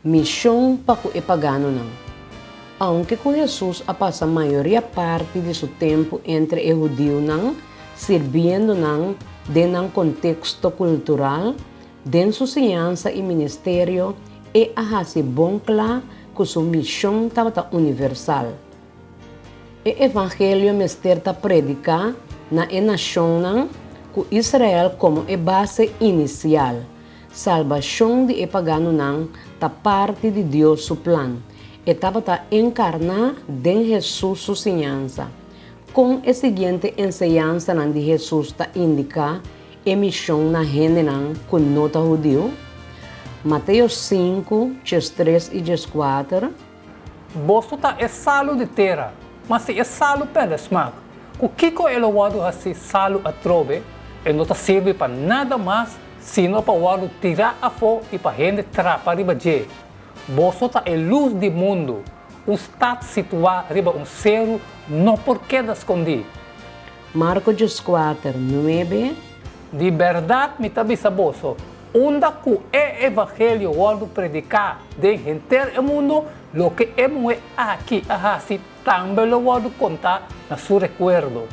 missão para o pagano não. Aunque com Jesus a passa a maioria parte de seu tempo entre o judeu não, servindo não dentro um contexto cultural, dentro sua ciência e ministério, e a se bom claro que sua missão estava universal. O evangelho mestre está predicar na nação com Israel como a base inicial. Salvação de pagano não está parte de Deus seu plano. E estava encarnar em Jesus sua ciência. Com a seguinte ensinança de Jesus está indicar a missão na gente com nota judeu. Mateus 5, 3 e 4. Bosto tá é salo de terra, mas se é salo pela smack. O que é o wado assim salo a trove, e não serve para nada mais, sino para o wado tirar a fo e para gente trapa riba je. Bosto tá é luz do mundo, o está situado riba cero, não porque da escondi. Marcos 4, 9. De verdade me tabisa boso, onde que é evangelho wado predicar de gente o mundo, lo que é aqui assim também lo wado contar na seu recuerdo.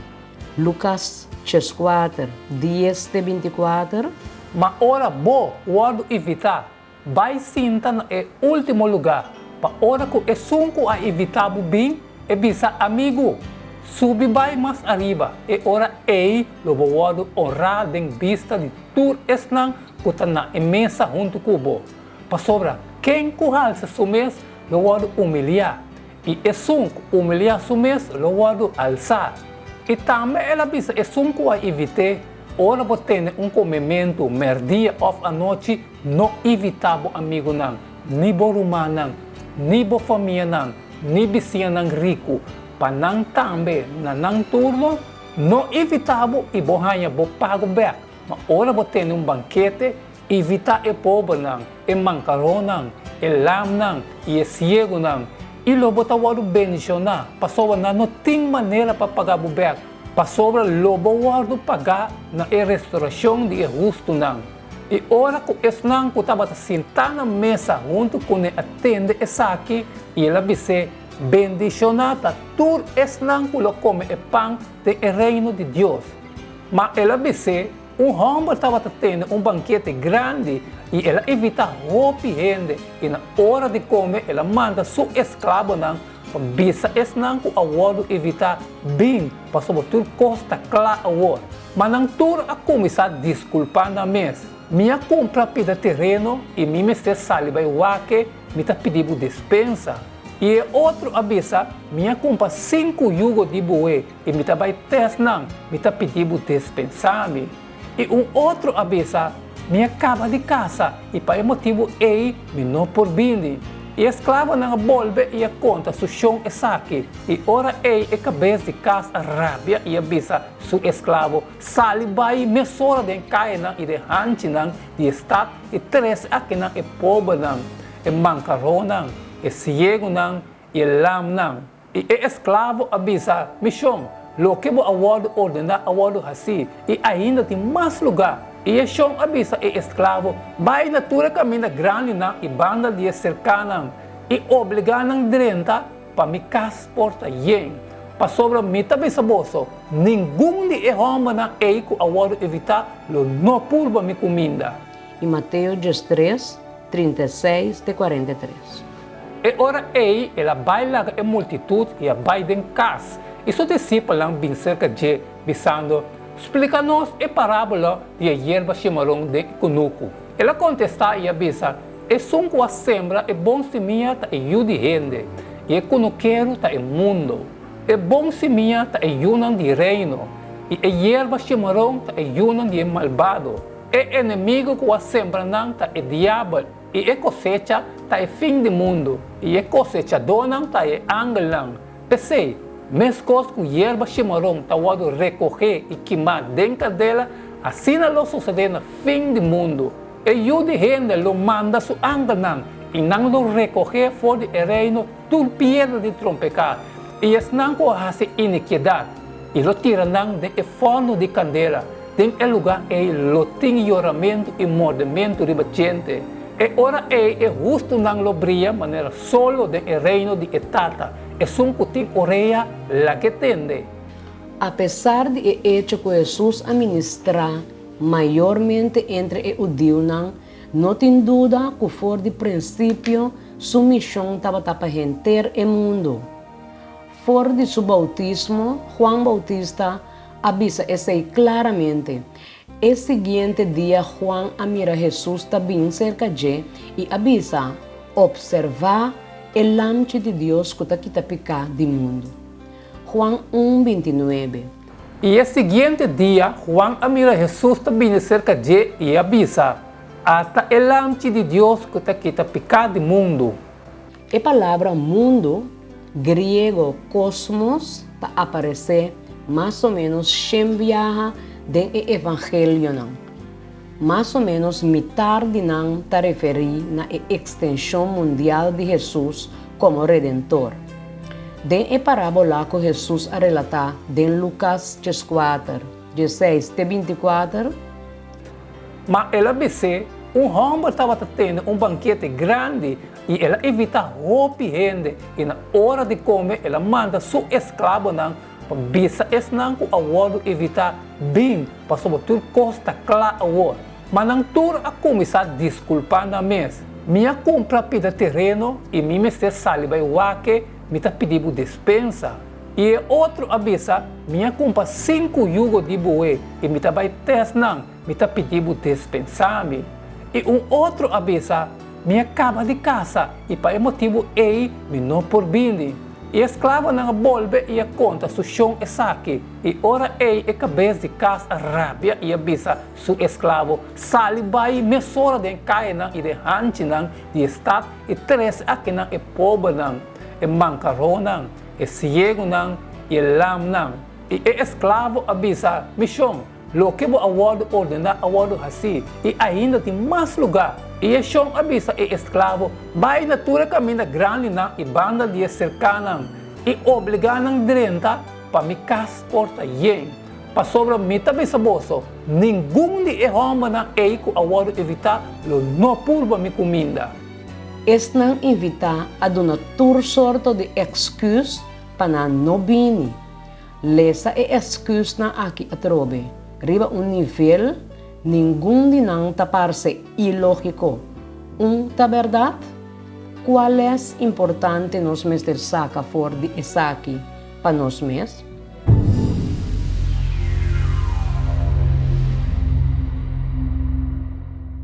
Lucas 4, 10 e 24. Mas ora bo wado evitar, vai sinta no último lugar, para ora que é sunco a evitar bem, e bisa amigo. Subi vai mais arriba, e ora ei lo wado honrar den vista de tur esnang kuta na mesa junto cubo. Pa sobra, quem curral se sumes, lo wado humilhar. E é sunco humilhar sumes, lo wado alçar. E também ela bisa é sunco a evitar, ora botene comimento merdia of a noite, não evitabo amigo nang, ni bo rumanang, ni bo família nang, ni bisiya nang rico, panang tambe na nang turno, não evitabo e bohanha bo pago back. Mas ora botene banquete, evitar e pobre nang, e mancaron nang, e lam nang, e ciego nang, e lo botawado bendicionar, passou na não tem maneira para pagar bo back. Pasobra lobo wardo pagar na restauração de justo nang. E ora que esnang que estava sentar na mesa junto com ele atende essa aqui e ela disse bendicionata tur esnang que lo come e pão de reino de Deus. Mas ela disse homem estava tendo banquete grande e ela evita roupa gente e na hora de comer ela manda seu escravo nang bisa esnang ko award evitar bem para sobretudo costa clara award. Mas não tur a começar desculpar na mesa. Minha compra pida terreno e me mestre sali vai wake, me tá pedindo dispensa. E outro avisa, minha compra 5 yugo de boi e me tá vai test não, me tá pedindo dispensar-me. E outro avisa, minha acaba de casa e para motivo ei, me não por bindi. E escravo na bolbe e a conta su chão e saque. E ora ei e cabeça de casa a rábia e avisa su escravo. Sali vai mesora de caina e de hanchi nang de estado e tres aqui nang e pobre nang. E mancaron nang, e ciego nang, e lam nang. E escravo avisa, missão, lo que bo award ordenar award assim. E ainda tem mais lugar. E o chão avisa e escravo, vai natura caminho grande na e banda de cercana e obrigar nang direnta para me casporta yen. Para sobra mita bisaboso, nenhum de homem na eiko award evitar lo no purba me comida. E Mateus 3, 36 e 43. E ora ei, ela baila a multitud e a baila em casa. E seu discípulo lang bin cerca de bisando, explica-nos a parábola de a hierba chimarrão de Kunuku. Ela contesta e avisa, é sunco a sembra, é bom semeia, tá e de rende, e é kunuqueiro, tá e mundo. É bom semeia, tá e yunan de reino, e a hierba chimarrão, tá e yunan de malvado. É inimigo que a sembra não, tá e diabo, e é cosecha, tá e fim do mundo, e é cosechador não, tá e ángel não. Pensei, mescos com hierba chimarrão, tá o recorrer e queimar dentro dela, assim não sucede no fim do mundo. E o de renda lo manda su andanan, e não lo recorrer fora do reino, tudo piedra de trompecar. E es não com a iniquidade, e lo tiranang de forno de candela, tem lugar e lo tem oramento e mordimento de gente. E ora é justo não lobria maneira solo de reino de etata. É um cutim oreia la que tende. Apesar de o hecho que Jesus administra maiormente entre os judíos, não tem dúvida que for de princípio sua missão estava para render o mundo. Fora de seu bautismo, Juan Bautista avisa esse claramente. El seguinte dia, Juan mira Jesus também cerca de e avisa, observar o lamche de Deus que está quita pecar do mundo. Juan 1:29. E o seguinte dia, Juan mira Jesus também cerca de e avisa, ata o lamche de Deus que está quita pecar do mundo. A palavra mundo, grego cosmos, para aparecer mais ou menos 100 viaja do Evangelho. Mais ou menos metade não está referido na extensão mundial de Jesus como Redentor. Den a parábola que Jesus a relatar em Lucas 4, 16-24. Mas ela disse, homem estava tendo banquete grande e ela evita roupa gente. E na hora de comer, ela manda seu escravo para bisa não que a evitar bem para sobretudo costa clara a mas não tur a começar desculpando a mês. Minha compra pida terreno e minha mestre saliba e wake me tá pedindo dispensa. E outro avisa, minha compra 5 jugos de boi e me tá vai test não, me tá pedindo dispensar-me. E outro avisa, minha cama de casa e para motivo ei me não por bindi. E escravo não volve e a conta su chão e saque. E ora ei e cabeça de casa rápia e avisa su escravo sali vai mesora de caina e de hanchi não de estado e três aqui não e pobre não e mancarro não e ciego não e lam não. E escravo avisa missão. Lo que vou award ordenar award assim e ainda tem mais lugar. E o chão avisa e escravo vai natura caminha grande na e banda de cercana e obrigar não direnta para me cas porta yen. Para sobre me também saboso nenhum de homem na eco award evitar lo no purba me comida. Es não invita a donar tur sorto de excuse para não bini. Lesa e excuse na aqui a trobe. Riba nível, nenhum de não tapar-se ilógico. Ta verdade? Qual é importante nos mestres saca for de esaqui para nós mesmos?